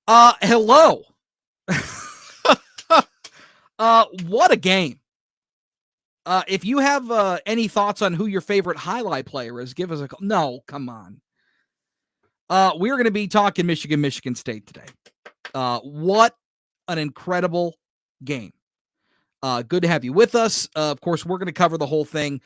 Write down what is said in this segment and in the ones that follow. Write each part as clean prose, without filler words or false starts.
Hello. What a game. If you have any thoughts on who your favorite highlight player is, give us a call. No, come on. We're going to be talking Michigan State today. What an incredible game. Good to have you with us. Of course, we're going to cover the whole thing.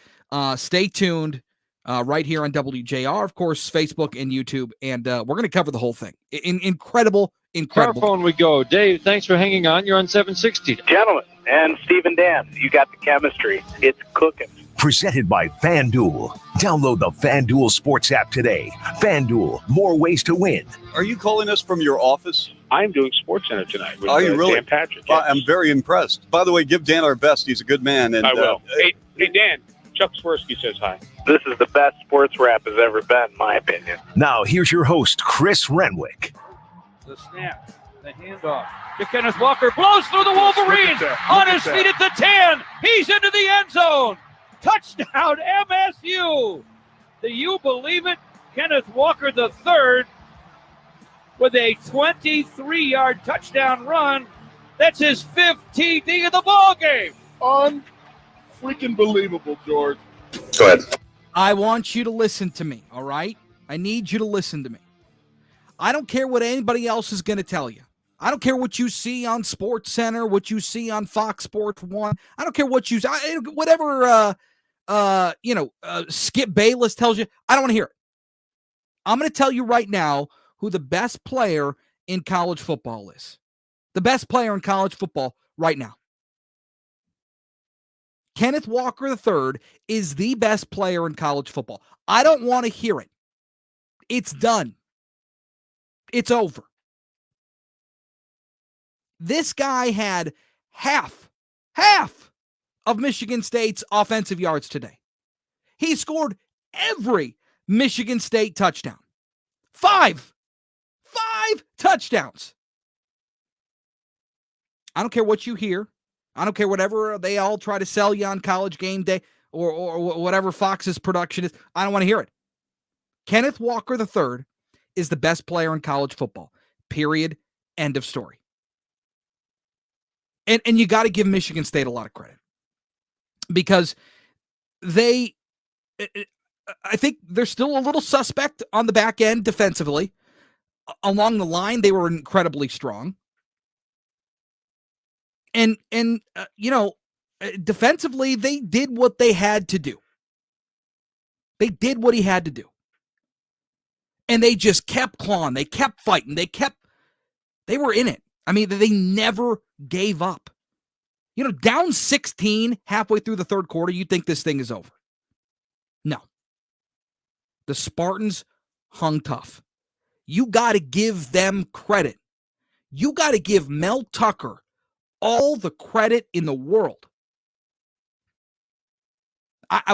Stay tuned right here on WJR, of course, Facebook and YouTube, and we're going to cover the whole thing. Incredible. Car phone we go. Dave, thanks for hanging on. You're on 760. Gentlemen, and Steve and Dan, you got the chemistry. It's cooking. Presented by FanDuel. Download the FanDuel Sports app today. FanDuel, more ways to win. Are you calling us from your office? I'm doing SportsCenter tonight with Are you really? Dan Patrick. Yes. I'm very impressed. By the way, give Dan our best. He's a good man. And I will. Hey, Dan, Chuck Swirsky says hi. This is the best SportsWrap has ever been, in my opinion. Now, here's your host, Chris Renwick. The snap, the handoff to Kenneth Walker, blows through the Wolverines, on his feet at the 10. He's into the end zone. Touchdown, MSU. Do you believe it? Kenneth Walker the third with a 23-yard touchdown run. That's his 5th TD of the ball game. Freaking believable, George. Go ahead. I want you to listen to me, all right? I need you to listen to me. I don't care what anybody else is going to tell you. I don't care what you see on SportsCenter, what you see on Fox Sports 1. I don't care what whatever Skip Bayless tells you. I don't want to hear it. I'm going to tell you right now who the best player in college football is. The best player in college football right now. Kenneth Walker III is the best player in college football. I don't want to hear it. It's done. It's over. This guy had half of Michigan State's offensive yards today. He scored every Michigan State touchdown. Five touchdowns. I don't care what you hear. I don't care whatever they all try to sell you on College Game Day or whatever Fox's production is. I don't want to hear it. Kenneth Walker III is the best player in college football. Period. End of story. And you got to give Michigan State a lot of credit because I think they're still a little suspect on the back end defensively. Along the line, they were incredibly strong. And defensively, they did what they had to do. They did what he had to do. And they just kept clawing. They kept fighting. They were in it. I mean, they never gave up. Down 16 halfway through the third quarter, you think this thing is over. No. The Spartans hung tough. You got to give them credit. You got to give Mel Tucker all the credit in the world.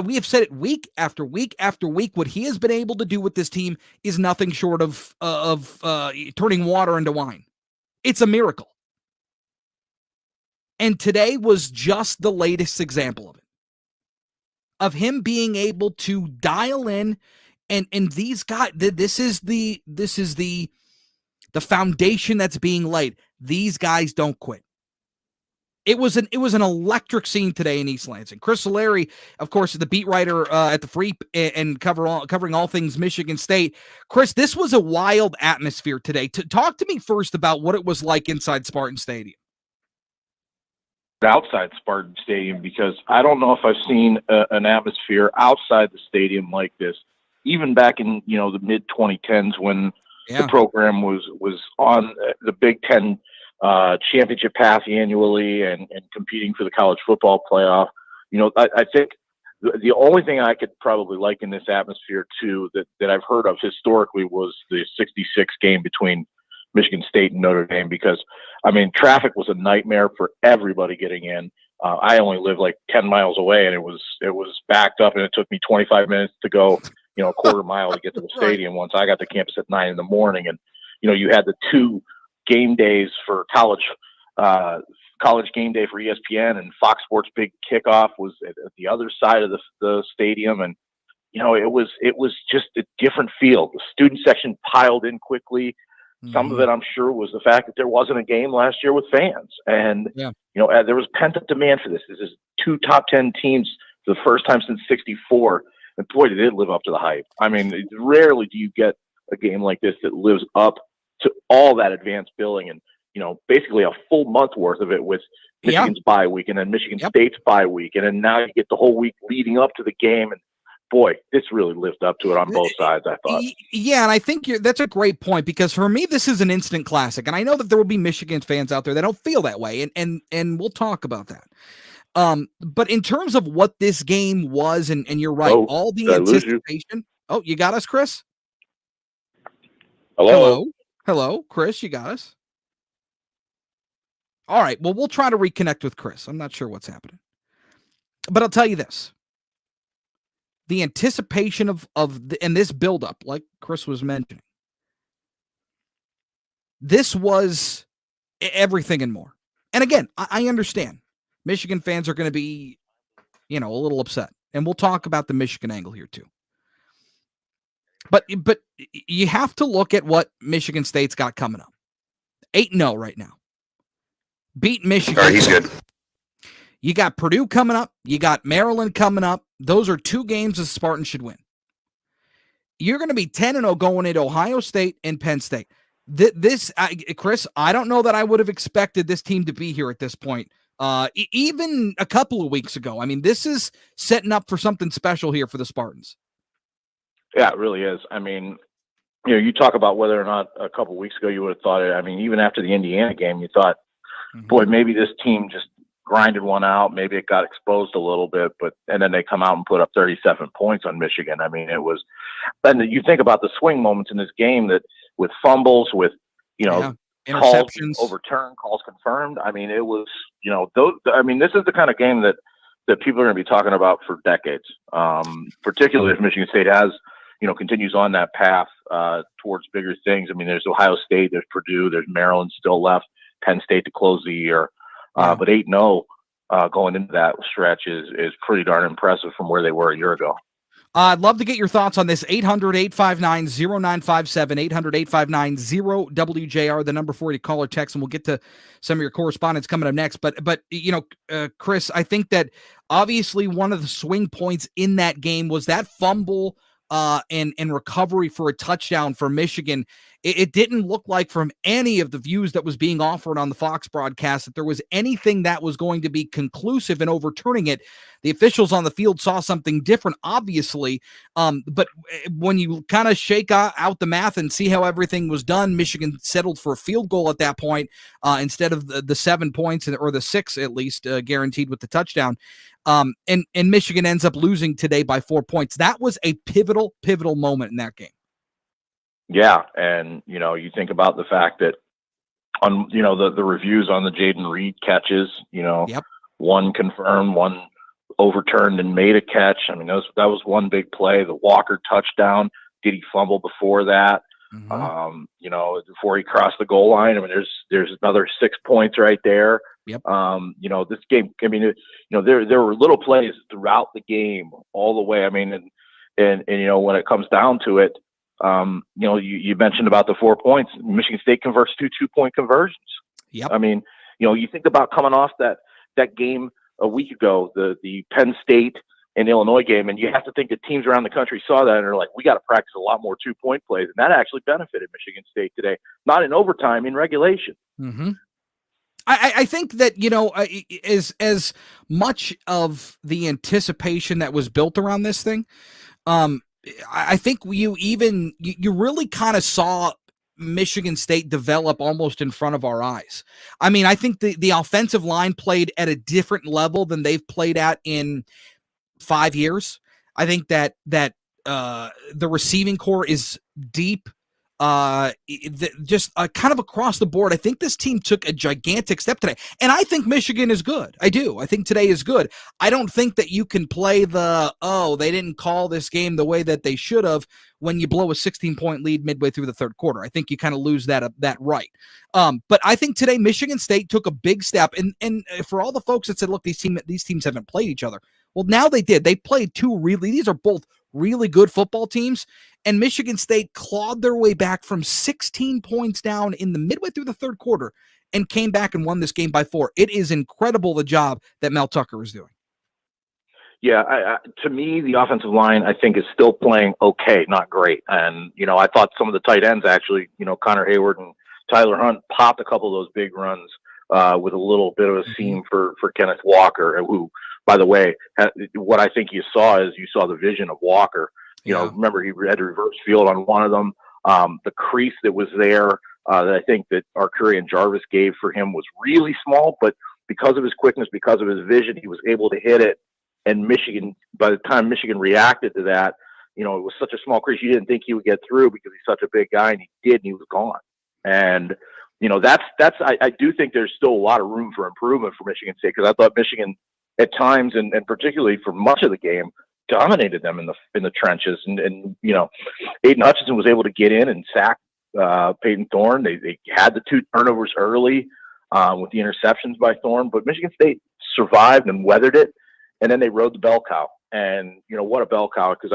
We have said it week after week after week. What he has been able to do with this team is nothing short of turning water into wine. It's a miracle. And today was just the latest example of it. Of him being able to dial in and these guys, this is the foundation that's being laid. These guys don't quit. It was an electric scene today in East Lansing. Chris Solari, of course, is the beat writer at the Free and covering all things Michigan State. Chris, this was a wild atmosphere today. Talk to me first about what it was like inside Spartan Stadium. Outside Spartan Stadium, because I don't know if I've seen an atmosphere outside the stadium like this, even back in the mid 2010s when the program was on the Big Ten championship path annually and competing for the college football playoff. I think the only thing I could probably liken this atmosphere to that I've heard of historically was the 66 game between Michigan State and Notre Dame, because traffic was a nightmare for everybody getting in. I only live like 10 miles away, and it was backed up, and it took me 25 minutes to go, a quarter mile to get to the stadium once I got to campus at 9 a.m. And, you had the two game days for college game day for ESPN, and Fox Sports Big Kickoff was at the other side of the stadium. And, it was just a different feel. The student section piled in quickly. Some of it, I'm sure, was the fact that there wasn't a game last year with fans. And, there was pent-up demand for this. This is 2 top 10 teams for the first time since 64. And, boy, did it live up to the hype. I mean, rarely do you get a game like this that lives up to all that advanced billing and, basically a full month worth of it with Michigan's bye week and then Michigan State's bye week. And then now you get the whole week leading up to the game. And, boy, this really lived up to it on both sides, I thought. Yeah, and I think that's a great point because for me, this is an instant classic. And I know that there will be Michigan fans out there that don't feel that way, and we'll talk about that. But in terms of what this game was, and you're right, all the anticipation. Oh, you got us, Chris? Hello, Chris, you got us? All right, well, we'll try to reconnect with Chris. I'm not sure what's happening. But I'll tell you this. The anticipation and this buildup, like Chris was mentioning, this was everything and more. And again, I understand Michigan fans are going to be, a little upset, and we'll talk about the Michigan angle here too. But you have to look at what Michigan State's got coming up. 8-0 right now. Beat Michigan. All right, he's good. You got Purdue coming up. You got Maryland coming up. Those are 2 games the Spartans should win. You're going to be 10-0 going into Ohio State and Penn State. Chris, I don't know that I would have expected this team to be here at this point, even a couple of weeks ago. I mean, this is setting up for something special here for the Spartans. Yeah, it really is. I mean, you talk about whether or not a couple of weeks ago you would have thought it. I mean, even after the Indiana game, you thought, boy, maybe this team just grinded one out. Maybe it got exposed a little bit, and then they come out and put up 37 points on Michigan. I mean, it was, and you think about the swing moments in this game that with fumbles, with, calls overturned, calls confirmed. I mean, it was, this is the kind of game that people are going to be talking about for decades, particularly if Michigan State has, continues on that path towards bigger things. I mean, there's Ohio State, there's Purdue, there's Maryland still left, Penn State to close the year. But 8-0 going into that stretch is pretty darn impressive from where they were a year ago. I'd love to get your thoughts on this. 800-859-0957, 800-859-0WJR, the number for you to call or text, and we'll get to some of your correspondence coming up next. But Chris, I think that obviously one of the swing points in that game was that fumble and recovery for a touchdown for Michigan. It didn't look like from any of the views that was being offered on the Fox broadcast that there was anything that was going to be conclusive in overturning it. The officials on the field saw something different, obviously. But when you kind of shake out the math and see how everything was done, Michigan settled for a field goal at that point instead of the 7 points or the 6 at least guaranteed with the touchdown. And Michigan ends up losing today by 4 points. That was a pivotal moment in that game. Yeah, and you think about the fact that on the reviews on the Jaden Reed catches, one confirmed, one overturned and made a catch. I mean, that was one big play. The Walker touchdown. Did he fumble before that? Before he crossed the goal line. I mean, there's another 6 points right there. Yep. This game. I mean, there were little plays throughout the game all the way. I mean, and when it comes down to it. You mentioned about the 4 points. Michigan State converts 2 2-point conversions. Yep. I mean, you think about coming off that game a week ago, the Penn State and Illinois game, and you have to think that teams around the country saw that and are like, we got to practice a lot more 2-point plays, and that actually benefited Michigan State today. Not in overtime, in regulation. Mm-hmm. I think that, as much of the anticipation that was built around this thing, I think you really kind of saw Michigan State develop almost in front of our eyes. I mean, I think the offensive line played at a different level than they've played at in 5 years. I think that the receiving core is deep. Just kind of across the board, I think this team took a gigantic step today. And I think Michigan is good. I do. I think today is good. I don't think that you can play they didn't call this game the way that they should have when you blow a 16-point lead midway through the third quarter. I think you kind of lose that right. But I think today Michigan State took a big step. And for all the folks that said, look, these teams haven't played each other. Well, now they did. They played these are both really good football teams. And Michigan State clawed their way back from 16 points down in the midway through the third quarter and came back and won this game by 4. It is incredible the job that Mel Tucker is doing. Yeah, to me, the offensive line, I think, is still playing okay, not great. And, I thought some of the tight ends actually, Connor Hayward and Tyler Hunt popped a couple of those big runs with a little bit of a seam for Kenneth Walker, who, by the way, what I think you saw the vision of Walker. Remember, he had a reverse field on one of them. The crease that was there that I think that Arcuri and Jarvis gave for him was really small, but because of his quickness, because of his vision, he was able to hit it. And Michigan, by the time Michigan reacted to that, it was such a small crease. You didn't think he would get through because he's such a big guy, and he did, and he was gone. And, I do think there's still a lot of room for improvement for Michigan State, because I thought Michigan at times, and particularly for much of the game, dominated them in the trenches. And Aiden Hutchinson was able to get in and sack Peyton Thorne. They had the 2 turnovers early with the interceptions by Thorne, but Michigan State survived and weathered it. And then they rode the bell cow. And, what a bell cow. Because,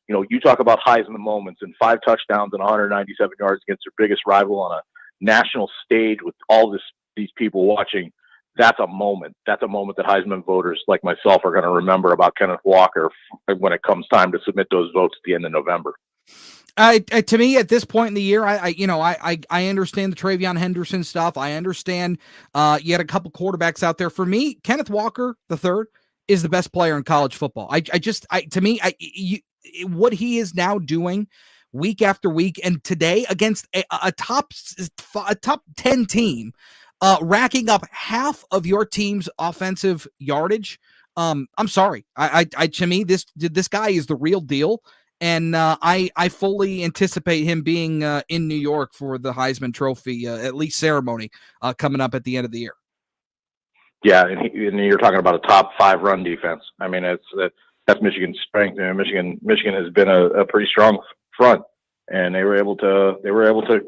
you talk about Heisman moments and 5 touchdowns and 197 yards against their biggest rival on a national stage with all these people watching. That's a moment. That's a moment that Heisman voters like myself are going to remember about Kenneth Walker when it comes time to submit those votes at the end of November. To me, at this point in the year, I understand the TreVeyon Henderson stuff. I understand you had a couple quarterbacks out there. For me, Kenneth Walker III is the best player in college football. What he is now doing week after week, and today against a top 10 team, racking up half of your team's offensive yardage. I'm sorry. To me, this guy is the real deal. And I fully anticipate him being in New York for the Heisman Trophy, at least ceremony, coming up at the end of the year. Yeah, and you're talking about a top 5 run defense. I mean, that's Michigan's strength. Michigan has been a pretty strong front, and they were able to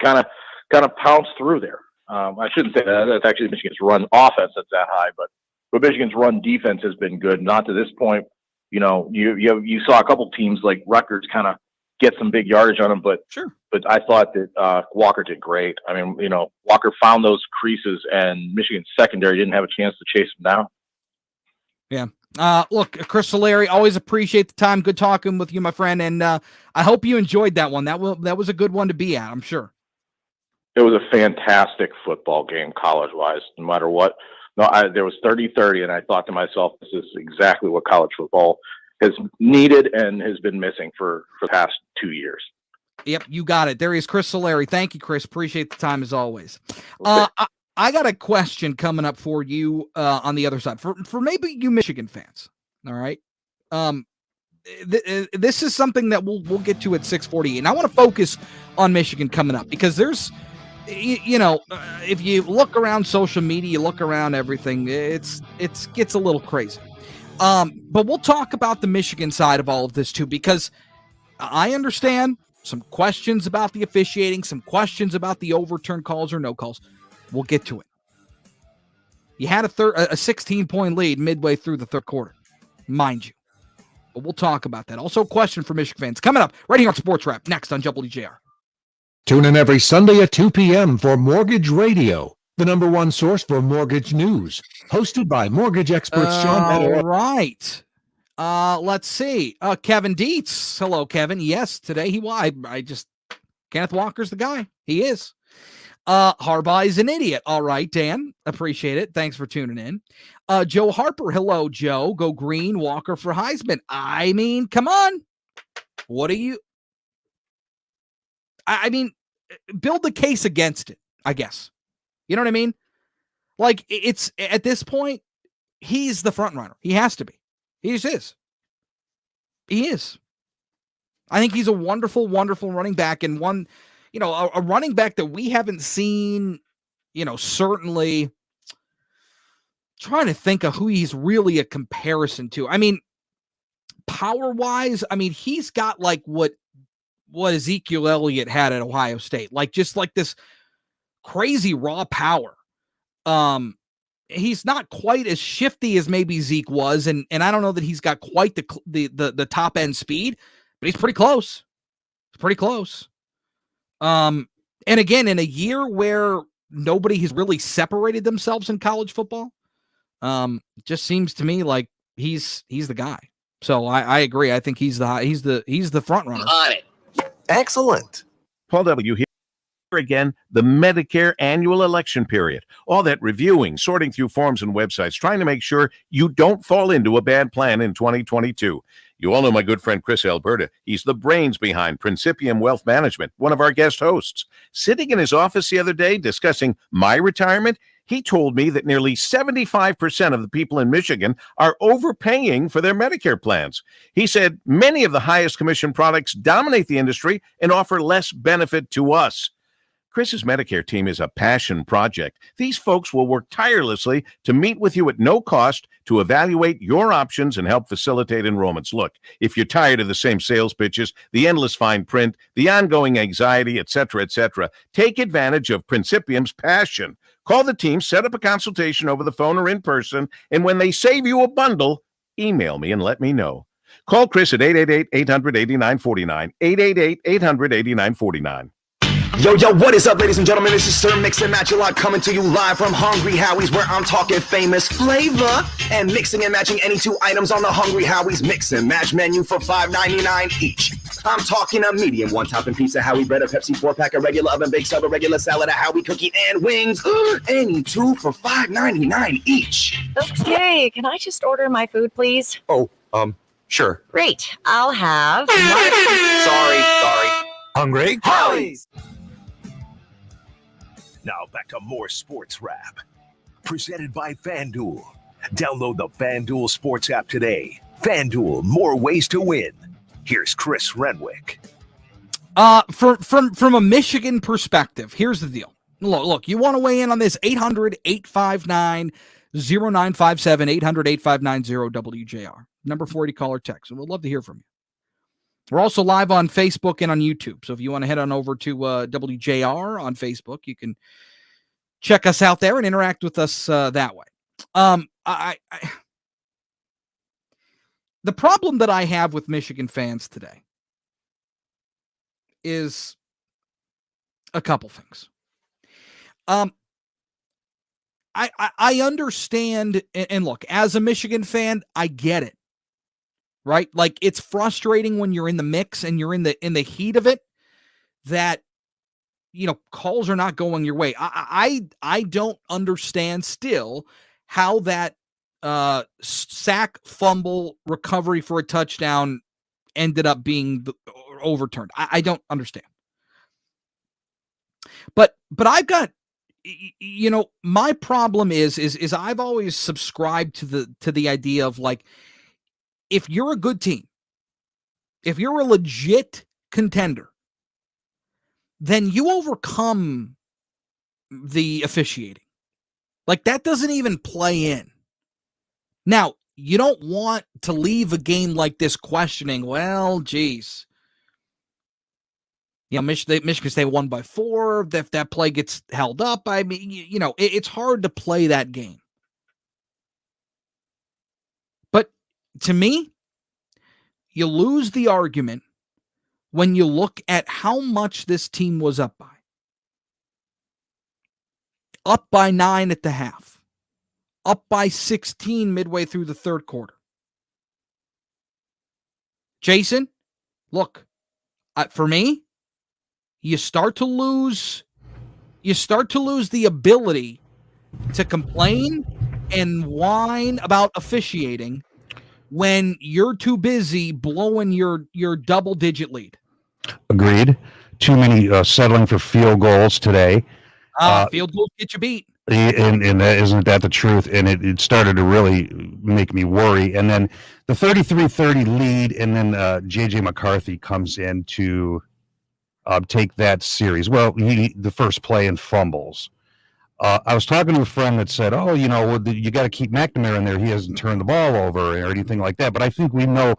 kind of pounce through there. I shouldn't say that. That's actually Michigan's run offense that's that high, but Michigan's run defense has been good. Not to this point. You saw a couple teams like Rutgers kind of get some big yardage on them, but sure. But I thought that Walker did great. I mean, Walker found those creases, and Michigan's secondary didn't have a chance to chase him down. Yeah. Look, Chris Solari, always appreciate the time. Good talking with you, my friend, and I hope you enjoyed that one. That was a good one to be at, I'm sure. It was a fantastic football game, college-wise, no matter what. No, there was 30-30, and I thought to myself, this is exactly what college football has needed and has been missing for the past 2 years. Yep, you got it. There is Chris Solari. Thank you, Chris. Appreciate the time as always. Okay. I got a question coming up for you on the other side. For maybe you Michigan fans, all right? This is something that we'll get to at 6:48. And I want to focus on Michigan coming up because there's, if you look around social media, you look around everything, it gets a little crazy. But we'll talk about the Michigan side of all of this too, because I understand some questions about the officiating, some questions about the overturned calls or no calls. We'll get to it. You had a 16-point lead midway through the third quarter, mind you. But we'll talk about that. Also, a question for Michigan fans coming up right here on SportsWrap, next on WJR. Tune in every Sunday at 2 p.m. for Mortgage Radio, the #1 source for mortgage news. Hosted by mortgage experts Sean Meadow. All right. Let's see. Kevin Dietz. Hello, Kevin. Yes, today Kenneth Walker's the guy. He is. Harbaugh is an idiot. All right, Dan. Appreciate it. Thanks for tuning in. Joe Harper. Hello, Joe. Go Green. Walker for Heisman. I mean, come on. What are you? I mean, build the case against it, I guess. You know what I mean? Like, it's at this point, he's the front runner. He has to be. He just is. He is. I think he's a wonderful, wonderful running back, and one, a running back that we haven't seen, certainly trying to think of who he's really a comparison to. I mean, power-wise, he's got like what Ezekiel Elliott had at Ohio State, just like this crazy raw power. he's not quite as shifty as maybe Zeke was, and I don't know that he's got quite the top end speed, but he's pretty close. It's pretty close. And again, in a year where nobody has really separated themselves in college football, just seems to me like he's the guy. So I agree. I think he's the front runner. On it. Excellent. Paul W. here again, the Medicare annual election period. All that reviewing, sorting through forms and websites, trying to make sure you don't fall into a bad plan in 2022. You all know my good friend Chris Alberta. He's the brains behind Principium Wealth Management, one of our guest hosts. Sitting in his office the other day discussing my retirement, he told me that nearly 75% of the people in Michigan are overpaying for their Medicare plans. He said many of the highest commission products dominate the industry and offer less benefit to us. Chris's Medicare team is a passion project. These folks will work tirelessly to meet with you at no cost to evaluate your options and help facilitate enrollments. Look, if you're tired of the same sales pitches, the endless fine print, the ongoing anxiety, etc., take advantage of Principium's passion. Call the team, set up a consultation over the phone or in person, and when they save you a bundle, email me and let me know. Call Chris at 888-800-8949, 888-800-8949. Yo, what is up, ladies and gentlemen? This is Sir Mix and Match a Lot coming to you live from Hungry Howie's, where I'm talking famous flavor and mixing and matching any two items on the Hungry Howie's Mix and Match menu for $5.99 each. I'm talking a medium one-topping pizza, Howie bread, a Pepsi 4-pack, a regular oven-baked sub, a regular salad, a Howie cookie, and wings. Any two for $5.99 each. Okay, can I just order my food, please? Oh, sure. Great. I'll have... Sorry. Hungry? Howie's! Now back to more Sports Wrap. Presented by FanDuel. Download the FanDuel Sports app today. FanDuel, more ways to win. Here's Chris Renwick. From a Michigan perspective, here's the deal. Look, you want to weigh in on this, 800-859-0957, 800-859-0WJR. Number 40, call or text. And we'd love to hear from you. We're also live on Facebook and on YouTube. So if you want to head on over to WJR on Facebook, you can check us out there and interact with us that way. The problem that I have with Michigan fans today is a couple things. I understand, and look, as a Michigan fan, I get it. Right? Like, it's frustrating when you're in the mix and you're in the heat of it that, calls are not going your way. I don't understand still how that sack, fumble, recovery for a touchdown ended up being overturned. I don't understand. But I've got, my problem is I've always subscribed to the idea of, like, if you're a good team, if you're a legit contender, then you overcome the officiating. Like, that doesn't even play in. Now, you don't want to leave a game like this questioning, well, geez. Michigan State won by 4. If that play gets held up, I mean, it's hard to play that game. To me, you lose the argument when you look at how much this team was up by. Up by 9 at the half. Up by 16 midway through the third quarter. Jason, look, for me, you start to lose the ability to complain and whine about officiating when you're too busy blowing your double-digit lead. Agreed. Too many settling for field goals today. Field goals get you beat. And isn't that the truth? And it started to really make me worry. And then the 33-30 lead, and then J.J. McCarthy comes in to take that series. Well, the first play and fumbles. I was talking to a friend that said, you got to keep McNamara in there. He hasn't turned the ball over or anything like that. But I think we know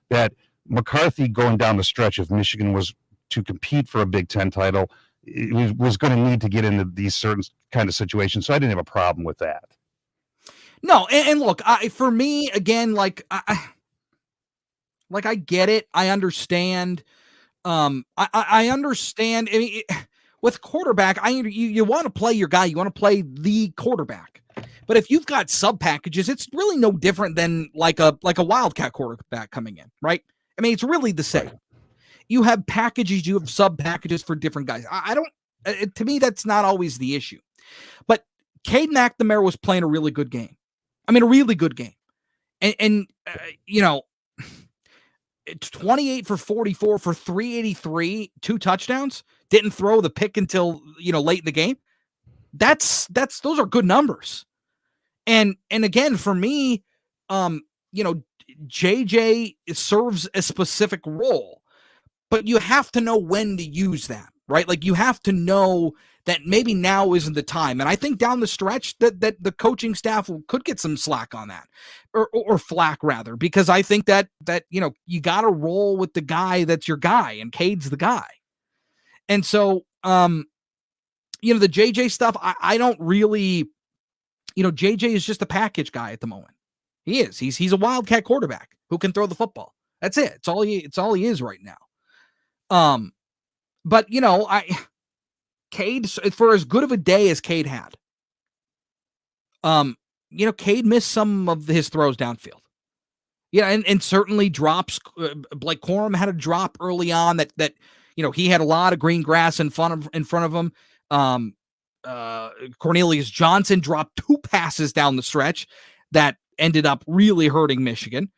that McCarthy going down the stretch, if Michigan was to compete for a Big Ten title, it was going to need to get into these certain kind of situations. So I didn't have a problem with that. No, and look, for me, again, like I get it. I understand. I understand. I mean, with quarterback, you want to play your guy. You want to play the quarterback. But if you've got sub packages, it's really no different than like a wildcat quarterback coming in, right? I mean, it's really the same. Right. You have packages, you have sub packages for different guys. I don't. To me, that's not always the issue. But Cade McNamara was playing a really good game. I mean, a really good game, and 28 for 44 for 383, 2 touchdowns. Didn't throw the pick until late in the game. Those are good numbers. And again, for me, JJ serves a specific role, but you have to know when to use that, right? Like you have to know that maybe now isn't the time. And I think down the stretch that the coaching staff could get some slack on that or flack rather, because I think that you got to roll with the guy that's your guy, and Cade's the guy. And so, the JJ stuff, I don't really, JJ is just a package guy at the moment. He is. He's a wildcat quarterback who can throw the football. That's it. It's all he is right now. But Cade, for as good of a day as Cade had, Cade missed some of his throws downfield. Yeah, and certainly drops. Blake Corum had a drop early on that he had a lot of green grass in front of him. Cornelius Johnson dropped 2 passes down the stretch that ended up really hurting Michigan.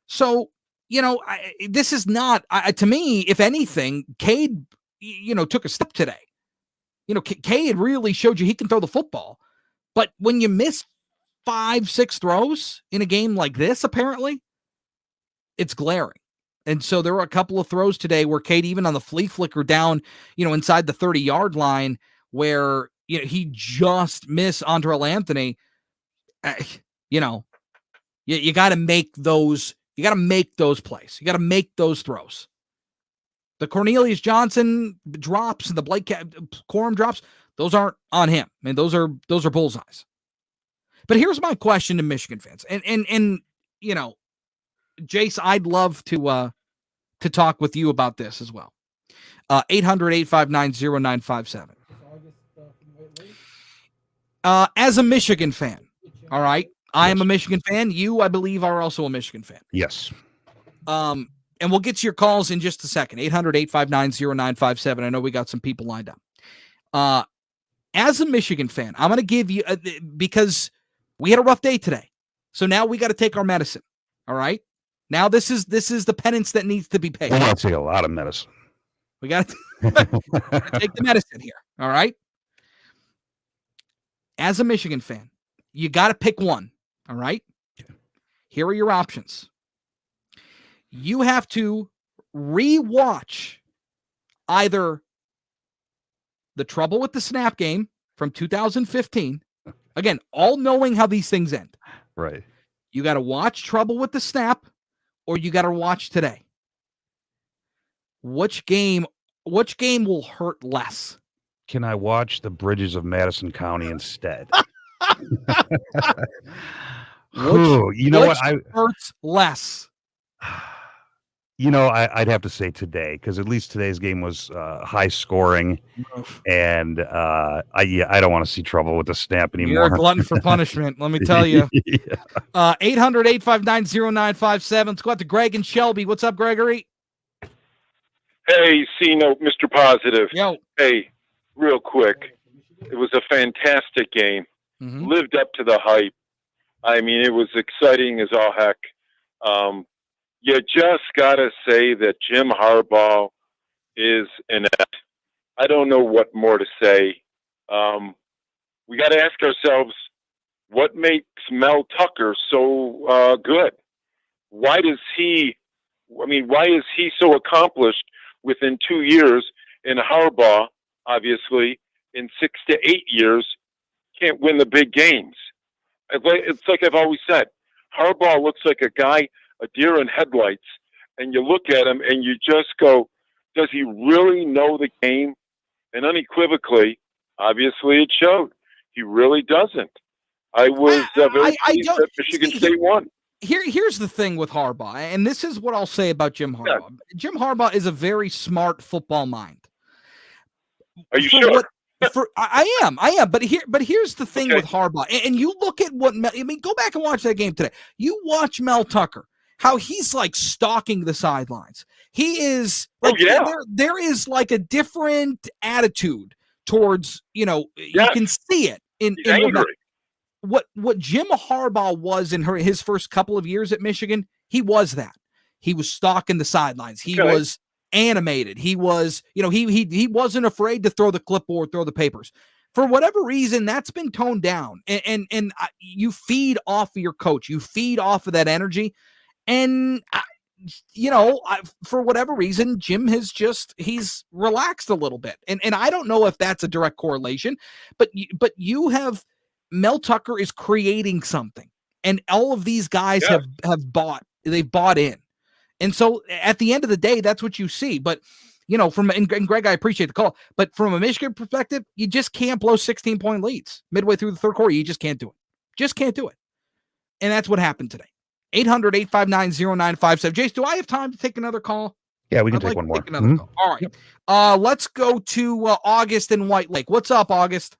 So, this is not, to me, if anything, Cade, took a step today. Cade really showed you he can throw the football. But when you miss 5-6 throws in a game like this, apparently, it's glaring. And so there were a couple of throws today where Cade, even on the flea flicker down, inside the 30-yard line, where he just missed Andrell Anthony. You got to make those. You got to make those plays. You got to make those throws. The Cornelius Johnson drops and the Blake Corum drops, those aren't on him. I mean, those are bullseyes. But here's my question to Michigan fans, and Jace, I'd love to talk with you about this as well. 800-859-0957. As a Michigan fan, all right, I am a Michigan fan. You, I believe, are also a Michigan fan. Yes. And we'll get to your calls in just a second. 800-859-0957. I know we got some people lined up. As a Michigan fan, I'm going to give you, because we had a rough day today. So now we got to take our medicine. All right. Now this is the penance that needs to be paid. We're going to take a lot of medicine. We got to take the medicine here. All right. As a Michigan fan, you got to pick one. All right. Here are your options. You have to rewatch either the Trouble with the Snap game from 2015. Again, all knowing how these things end. Right. You got to watch Trouble with the Snap, or you got to watch today. Which game will hurt less? Can I watch the Bridges of Madison County instead? What hurts less? I'd have to say today, because at least today's game was high scoring, and I don't want to see Trouble with the Snap anymore. You're a glutton for punishment, let me tell you. 800-859-0957. Let's go out to Greg and Shelby. What's up, Gregory? Hey, C-Note, Mr. Positive. Yo. Hey, real quick. It was a fantastic game. Mm-hmm. Lived up to the hype. I mean, it was exciting as all heck. You just got to say that Jim Harbaugh is inept. I don't know what more to say. We got to ask ourselves, what makes Mel Tucker so good? Why is he so accomplished within 2 years, and Harbaugh, obviously, in 6 to 8 years, can't win the big games? It's like I've always said, Harbaugh looks like a guy, a deer in headlights, and you look at him and you just go, does he really know the game? And unequivocally, obviously it showed. He really doesn't. I was very I pleased don't that Michigan State won. Here's the thing with Harbaugh, and this is what I'll say about Jim Harbaugh. Yeah. Jim Harbaugh is a very smart football mind. Are you sure? I am. But here's the thing with Harbaugh, and you look at what go back and watch that game today. You watch Mel Tucker, how he's like stalking the sidelines. He is like there is like a different attitude towards you can see it in what Jim Harbaugh was in his first couple of years at Michigan. He was that. He was stalking the sidelines. He was animated. He was, he wasn't afraid to throw the clipboard, throw the papers. For whatever reason, that's been toned down. And you feed off of your coach. You feed off of that energy. And for whatever reason, Jim has he's relaxed a little bit. And I don't know if that's a direct correlation, but you have Mel Tucker is creating something, and all of these guys they've bought in. And so at the end of the day, that's what you see. But, and Greg, I appreciate the call, but from a Michigan perspective, you just can't blow 16-point leads midway through the third quarter. You just can't do it. Just can't do it. And that's what happened today. 800-859-0957. Jace, do I have time to take another call? Yeah, we can take one more. Call. All right. Let's go to August in White Lake. What's up, August?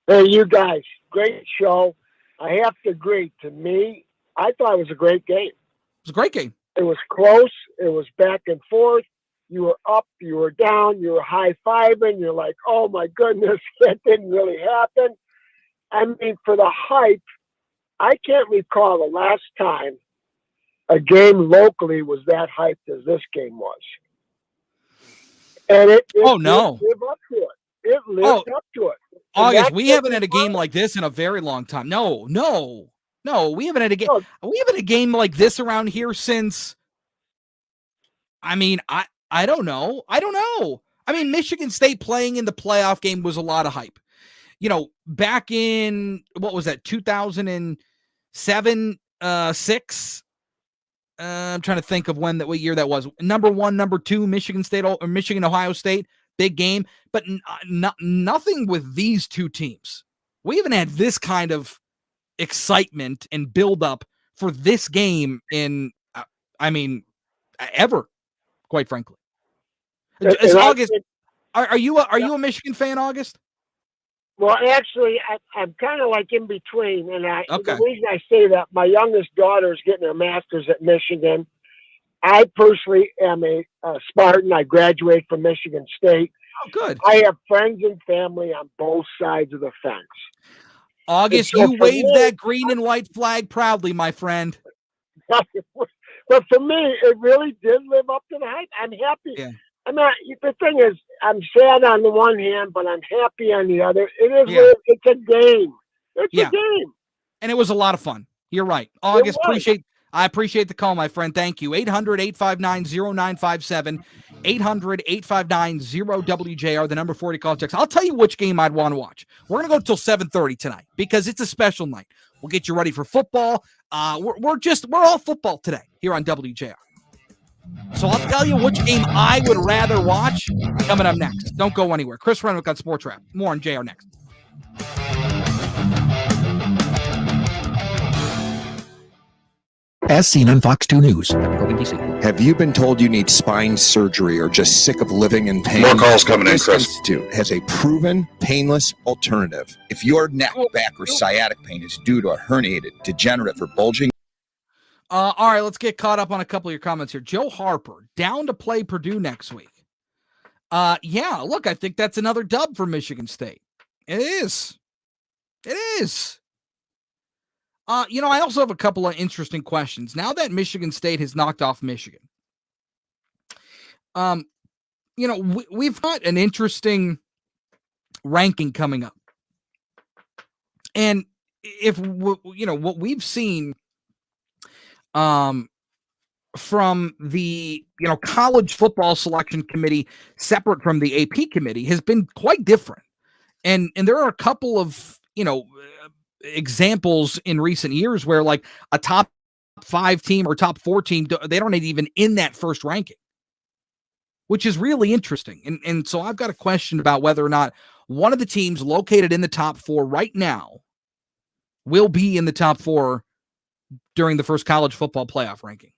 Hey, you guys. Great show. I have to agree. To me, I thought it was a great game. It was a great game. It was close. It was back and forth. You were up, you were down, you were high-fiving. You're like, oh, my goodness, that didn't really happen. I mean, for the hype, I can't recall the last time a game locally was that hyped as this game was. And it lived up to it. It lived up to it. August, we haven't had a game like this in a very long time. No, we haven't had a game. We haven't had a game like this around here since. I mean, I don't know. I mean, Michigan State playing in the playoff game was a lot of hype. Back in what was that? 2007, 6. I'm trying to think of what year that was. Number 1, number 2, Michigan State or Michigan, Ohio State, big game, but nothing with these two teams. We haven't had this kind of excitement and build up for this game in, ever, quite frankly. August, are you a Michigan fan, August? Well, actually, I'm kind of like in between, and the reason I say that, my youngest daughter is getting her master's at Michigan. I personally am a Spartan. I graduated from Michigan State. Oh, good. I have friends and family on both sides of the fence. August, you waved that green and white flag proudly, my friend. But for me, it really did live up to the hype. I'm happy. Yeah. The thing is, I'm sad on the one hand, but I'm happy on the other. It's a game. It's a game. And it was a lot of fun. You're right. August, I appreciate the call, my friend. Thank you. 800-859-0957. 800-859-0WJR, the number 40 call text. I'll tell you which game I'd want to watch. We're going to go till 7:30 tonight because it's a special night. We'll get you ready for football. We're all football today here on WJR. So I'll tell you which game I would rather watch coming up next. Don't go anywhere. Chris Renwick on SportsWrap. More on JR next. As seen on Fox 2 News. Have you been told you need spine surgery or just sick of living in pain? More calls coming in, This Chris. Institute has a proven painless alternative. If your neck, back, or sciatic pain is due to a herniated, degenerative, or bulging. All right, let's get caught up on a couple of your comments here. Joe Harper, down to play Purdue next week. Yeah, look, I think that's another dub for Michigan State. It is. I also have a couple of interesting questions. Now that Michigan State has knocked off Michigan, we've got an interesting ranking coming up. And if, what we've seen from the, college football selection committee separate from the AP committee has been quite different. And there are a couple of, examples in recent years where like a top 5 team or top 4 team, they don't even in that first ranking, which is really interesting. And so I've got a question about whether or not one of the teams located in the top 4 right now will be in the top 4 during the first college football playoff ranking.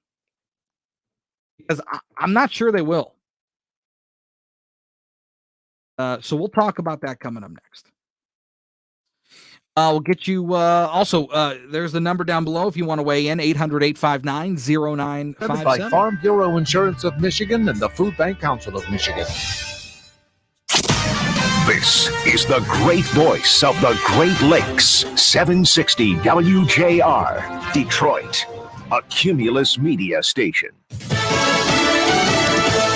Because I'm not sure they will. So we'll talk about that coming up next. We'll get you also, there's the number down below if you want to weigh in, 800-859-0957. By Farm Bureau Insurance of Michigan and the Food Bank Council of Michigan. This is the great voice of the Great Lakes, 760 WJR, Detroit, a Cumulus media station.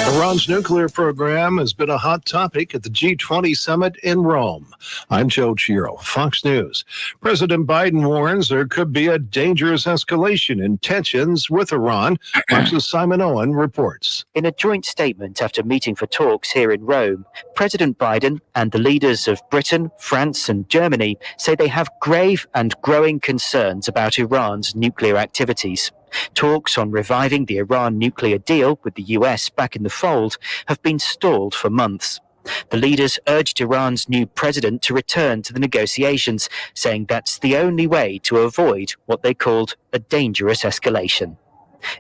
Iran's nuclear program has been a hot topic at the G20 summit in Rome. I'm Joe Chiro, Fox News. President Biden warns there could be a dangerous escalation in tensions with Iran. Fox's Simon Owen reports. In a joint statement after meeting for talks here in Rome, President Biden and the leaders of Britain, France, and Germany say they have grave and growing concerns about Iran's nuclear activities. Talks on reviving the Iran nuclear deal with the US back in the fold have been stalled for months. The leaders urged Iran's new president to return to the negotiations, saying that's the only way to avoid what they called a dangerous escalation.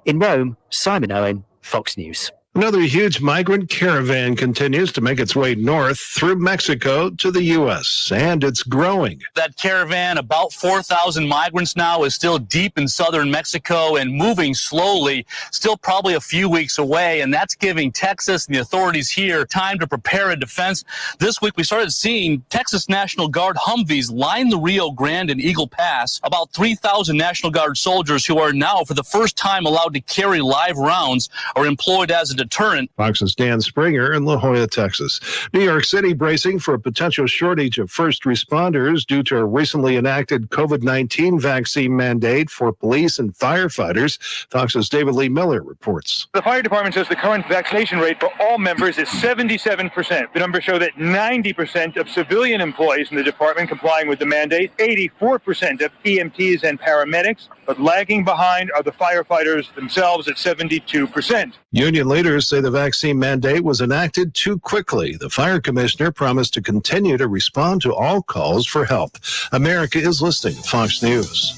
In Rome, Simon Owen, Fox News. Another huge migrant caravan continues to make its way north through Mexico to the U.S., and it's growing. That caravan, about 4,000 migrants now, is still deep in southern Mexico and moving slowly, still probably a few weeks away, and that's giving Texas and the authorities here time to prepare a defense. This week, we started seeing Texas National Guard Humvees line the Rio Grande and Eagle Pass, about 3,000 National Guard soldiers who are now, for the first time, allowed to carry live rounds are employed as a deterrent. Fox's Dan Springer in La Jolla, Texas. New York City bracing for a potential shortage of first responders due to a recently enacted COVID-19 vaccine mandate for police and firefighters. Fox's David Lee Miller reports. The fire department says the current vaccination rate for all members is 77%. The numbers show that 90% of civilian employees in the department complying with the mandate, 84% of EMTs and paramedics, but lagging behind are the firefighters themselves at 72%. Union leaders say the vaccine mandate was enacted too quickly. The fire commissioner promised to continue to respond to all calls for help. America is listening to Fox News.